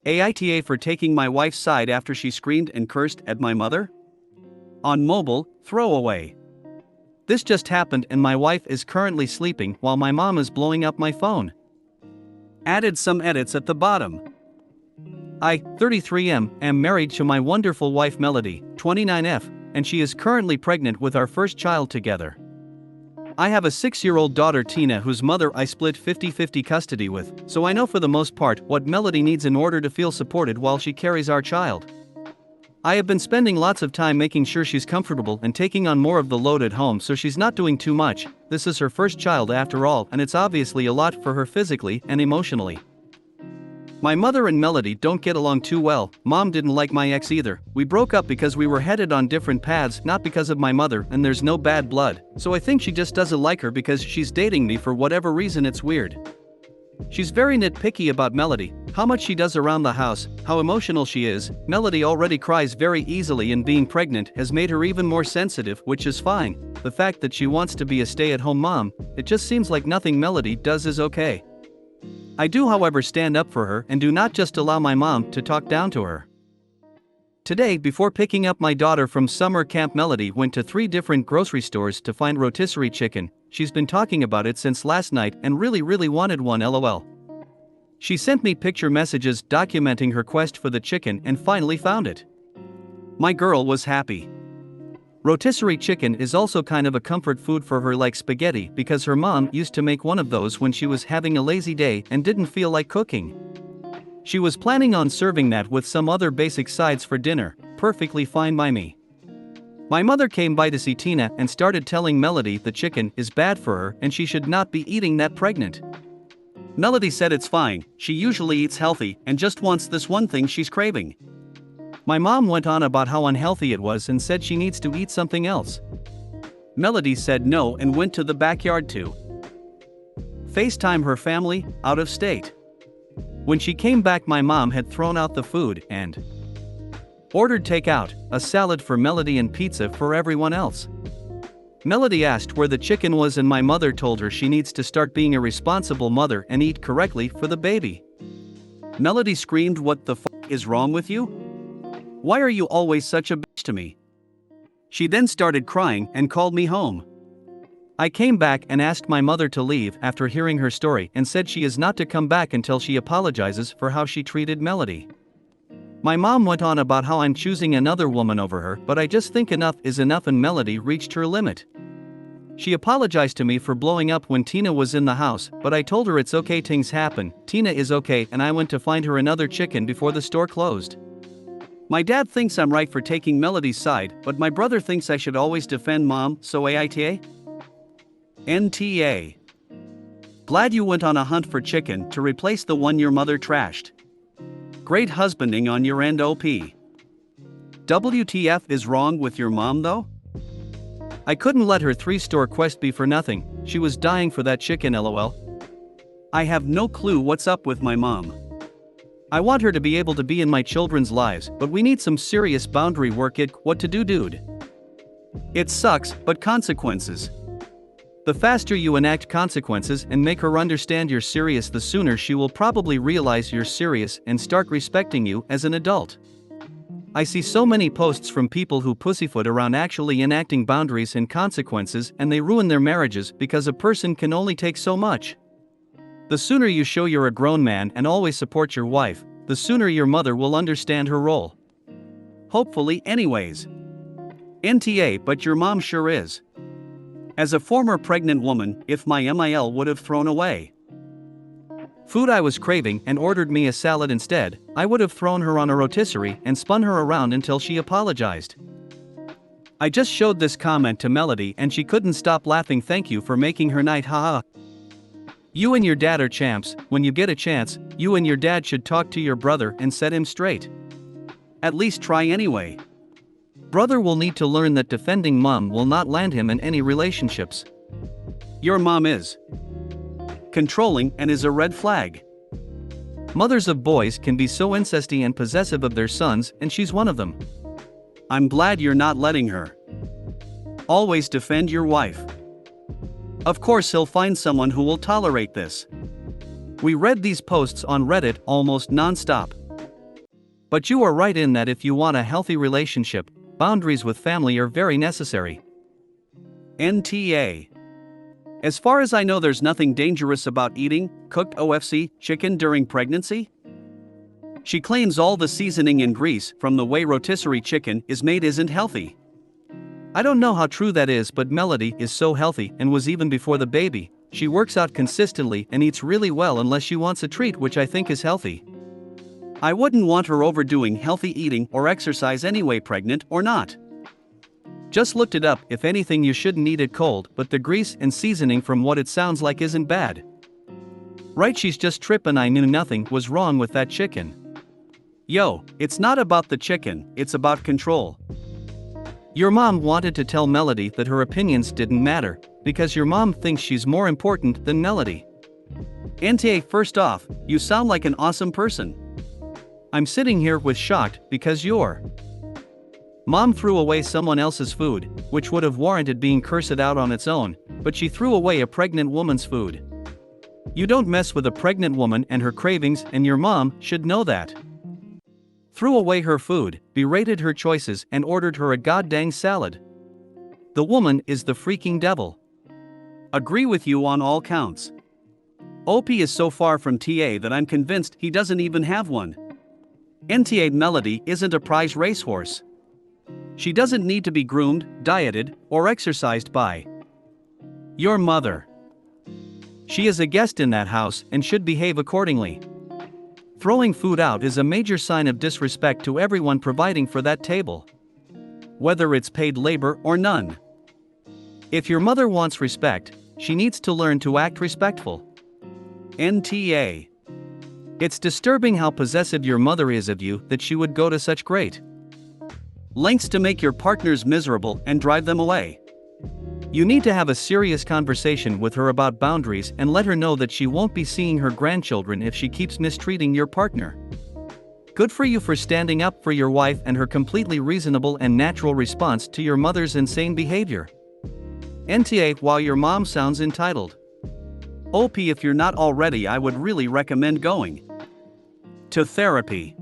AmITheA for taking my wife's side after she screamed and cursed at my mother? On mobile, throwaway. This just happened and my wife is currently sleeping while my mom is blowing up my phone. Added some edits at the bottom. I, 33M, am married to my wonderful wife Melody, 29F, and she is currently pregnant with our first child together. I have a 6-year-old daughter Tina whose mother I split 50-50 custody with, so I know for the most part what Melody needs in order to feel supported while she carries our child. I have been spending lots of time making sure she's comfortable and taking on more of the load at home so she's not doing too much. This is her first child after all, and it's obviously a lot for her physically and emotionally. My mother and Melody don't get along too well. Mom didn't like my ex either. We broke up because we were headed on different paths, not because of my mother, and there's no bad blood. So I think she just doesn't like her because she's dating me for whatever reason. It's weird. She's very nitpicky about Melody, how much she does around the house, how emotional she is. Melody already cries very easily and being pregnant has made her even more sensitive, which is fine. The fact that she wants to be a stay-at-home mom, it just seems like nothing Melody does is okay. I do however stand up for her and do not just allow my mom to talk down to her. Today before picking up my daughter from summer camp Melody went to 3 different grocery stores to find rotisserie chicken. She's been talking about it since last night and really wanted one lol. She sent me picture messages documenting her quest for the chicken and finally found it. My girl was happy. Rotisserie chicken is also kind of a comfort food for her like spaghetti because her mom used to make one of those when she was having a lazy day and didn't feel like cooking. She was planning on serving that with some other basic sides for dinner, perfectly fine by me. My mother came by to see Tina and started telling Melody the chicken is bad for her and she should not be eating that pregnant. Melody said it's fine, she usually eats healthy and just wants this one thing she's craving. My mom went on about how unhealthy it was and said she needs to eat something else. Melody said no and went to the backyard to FaceTime her family out of state. When she came back my mom had thrown out the food and ordered takeout, a salad for Melody and pizza for everyone else. Melody asked where the chicken was and my mother told her she needs to start being a responsible mother and eat correctly for the baby. Melody screamed, "What the f*** is wrong with you? Why are you always such a bitch to me?" She then started crying and called me home. I came back and asked my mother to leave after hearing her story and said she is not to come back until she apologizes for how she treated Melody. My mom went on about how I'm choosing another woman over her, but I just think enough is enough and Melody reached her limit. She apologized to me for blowing up when Tina was in the house, but I told her it's okay, things happen, Tina is okay, and I went to find her another chicken before the store closed. My dad thinks I'm right for taking Melody's side, but my brother thinks I should always defend mom, so AmITheA? NTA. Glad you went on a hunt for chicken to replace the one your mother trashed. Great husbanding on your end OP. WTF is wrong with your mom though? I couldn't let her 3-store quest be for nothing, she was dying for that chicken lol. I have no clue what's up with my mom. I want her to be able to be in my children's lives, but we need some serious boundary work. What to do, dude? It sucks, but consequences. The faster you enact consequences and make her understand you're serious, the sooner she will probably realize you're serious and start respecting you as an adult. I see so many posts from people who pussyfoot around actually enacting boundaries and consequences, and they ruin their marriages because a person can only take so much. The sooner you show you're a grown man and always support your wife, the sooner your mother will understand her role. Hopefully, anyways. NTA, but your mom sure is. As a former pregnant woman, if my MIL would have thrown away food I was craving and ordered me a salad instead, I would have thrown her on a rotisserie and spun her around until she apologized. I just showed this comment to Melody and she couldn't stop laughing. Thank you for making her night, haha. You and your dad are champs. When you get a chance, you and your dad should talk to your brother and set him straight. At least try anyway. Brother will need to learn that defending mom will not land him in any relationships. Your mom is controlling and is a red flag. Mothers of boys can be so incesty and possessive of their sons, and she's one of them. I'm glad you're not letting her. Always defend your wife. Of course he'll find someone who will tolerate this. We read these posts on Reddit almost non-stop. But you are right in that if you want a healthy relationship, boundaries with family are very necessary. NTA. As far as I know, there's nothing dangerous about eating cooked OFC chicken during pregnancy. She claims all the seasoning and grease from the way rotisserie chicken is made isn't healthy. I don't know how true that is, but Melody is so healthy and was even before the baby. She works out consistently and eats really well unless she wants a treat, which I think is healthy. I wouldn't want her overdoing healthy eating or exercise anyway, pregnant or not. Just looked it up. If anything, you shouldn't eat it cold, but the grease and seasoning from what it sounds like isn't bad. Right, she's just tripping. I knew nothing was wrong with that chicken. Yo, it's not about the chicken, it's about control. Your mom wanted to tell Melody that her opinions didn't matter, because your mom thinks she's more important than Melody. NTA, first off, you sound like an awesome person. I'm sitting here with shocked because your mom threw away someone else's food, which would have warranted being cursed out on its own, but she threw away a pregnant woman's food. You don't mess with a pregnant woman and her cravings, and your mom should know that. Threw away her food, berated her choices, and ordered her a goddamn salad. The woman is the freaking devil. Agree with you on all counts. OP is so far from TA that I'm convinced he doesn't even have one. NTA, Melody isn't a prize racehorse. She doesn't need to be groomed, dieted, or exercised by your mother. She is a guest in that house and should behave accordingly. Throwing food out is a major sign of disrespect to everyone providing for that table, whether it's paid labor or none. If your mother wants respect, she needs to learn to act respectful. NTA. It's disturbing how possessive your mother is of you that she would go to such great lengths to make your partners miserable and drive them away. You need to have a serious conversation with her about boundaries and let her know that she won't be seeing her grandchildren if she keeps mistreating your partner. Good for you for standing up for your wife and her completely reasonable and natural response to your mother's insane behavior. NTA, while your mom sounds entitled. OP, if you're not already, I would really recommend going to therapy.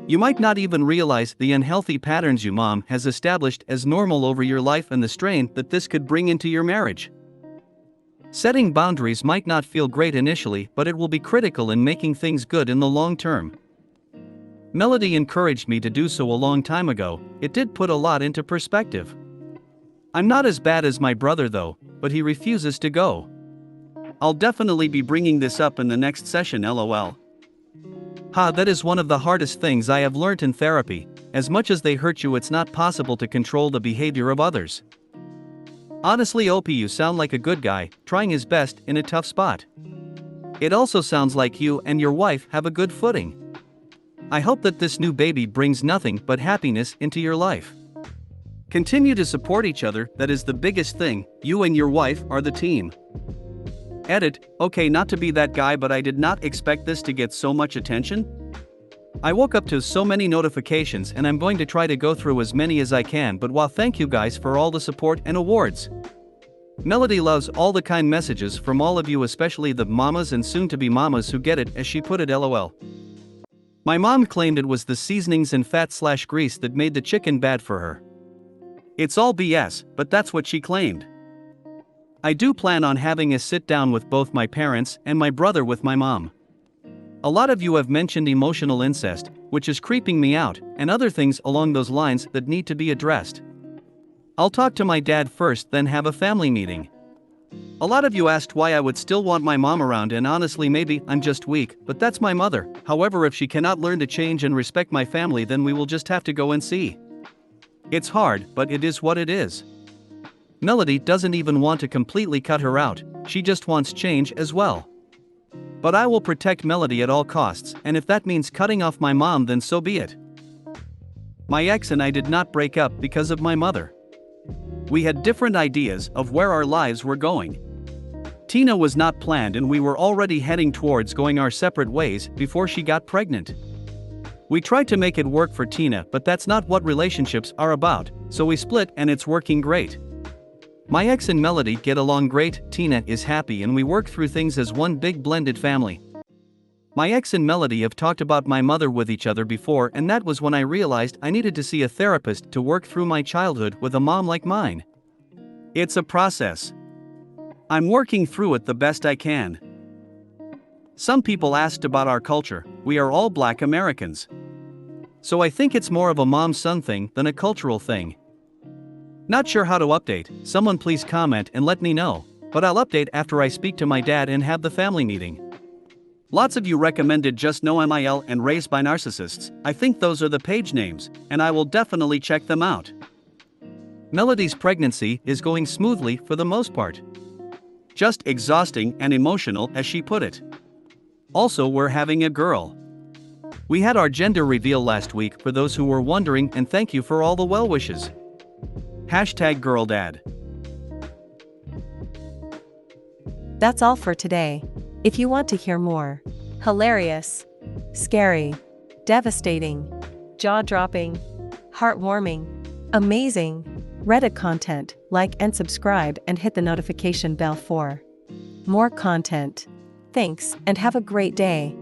You might not even realize the unhealthy patterns your mom has established as normal over your life and the strain that this could bring into your marriage. Setting boundaries might not feel great initially, but it will be critical in making things good in the long term. Melody encouraged me to do so a long time ago. It did put a lot into perspective. I'm not as bad as my brother though, but he refuses to go. I'll definitely be bringing this up in the next session, lol. That is one of the hardest things I have learnt in therapy. As much as they hurt you, it's not possible to control the behavior of others. Honestly, OP, you sound like a good guy, trying his best in a tough spot. It also sounds like you and your wife have a good footing. I hope that this new baby brings nothing but happiness into your life. Continue to support each other, that is the biggest thing. You and your wife are the team. Edit, okay, not to be that guy, but I did not expect this to get so much attention. I woke up to so many notifications and I'm going to try to go through as many as I can, but wow, thank you guys for all the support and awards. Melody loves all the kind messages from all of you, especially the mamas and soon-to-be mamas who get it, as she put it, lol. My mom claimed it was the seasonings and fat/grease that made the chicken bad for her. It's all BS, but that's what she claimed. I do plan on having a sit down with both my parents and my brother with my mom. A lot of you have mentioned emotional incest, which is creeping me out, and other things along those lines that need to be addressed. I'll talk to my dad first, then have a family meeting. A lot of you asked why I would still want my mom around, and honestly maybe I'm just weak, but that's my mother. However, if she cannot learn to change and respect my family, then we will just have to go and see. It's hard, but it is what it is. Melody doesn't even want to completely cut her out, she just wants change as well. But I will protect Melody at all costs, and if that means cutting off my mom, then so be it. My ex and I did not break up because of my mother. We had different ideas of where our lives were going. Tina was not planned and we were already heading towards going our separate ways before she got pregnant. We tried to make it work for Tina, but that's not what relationships are about, so we split and it's working great. My ex and Melody get along great, Tina is happy and we work through things as one big blended family. My ex and Melody have talked about my mother with each other before, and that was when I realized I needed to see a therapist to work through my childhood with a mom like mine. It's a process. I'm working through it the best I can. Some people asked about our culture. We are all Black Americans. So I think it's more of a mom-son thing than a cultural thing. Not sure how to update, someone please comment and let me know, but I'll update after I speak to my dad and have the family meeting. Lots of you recommended Just No MIL and Raised by Narcissists. I think those are the page names, and I will definitely check them out. Melody's pregnancy is going smoothly for the most part. Just exhausting and emotional, as she put it. Also, we're having a girl. We had our gender reveal last week for those who were wondering, and thank you for all the well wishes. #GirlDad. That's all for today. If you want to hear more hilarious, scary, devastating, jaw-dropping, heartwarming, amazing Reddit content, like and subscribe and hit the notification bell for more content. Thanks and have a great day.